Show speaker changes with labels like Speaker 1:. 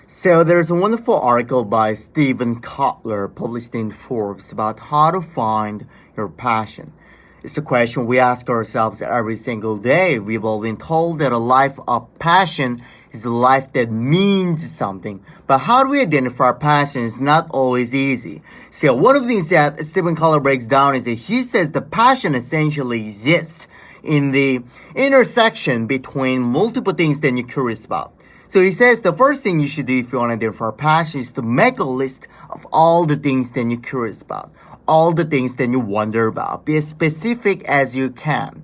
Speaker 1: So there's a wonderful article by Stephen Kotler published in Forbes about how to find your passion. It's a question we ask ourselves every single day. We've all been told that a life of passion is a life that means something. But how do we identify our passion is not always easy. So one of the things that Stephen Kotler breaks down is that he says the passion essentially exists in the intersection between multiple things that you're curious about. So he says the first thing you should do if you want to identify passion is to make a list of all the things that you're curious about, all the things that you wonder about. Be as specific as you can.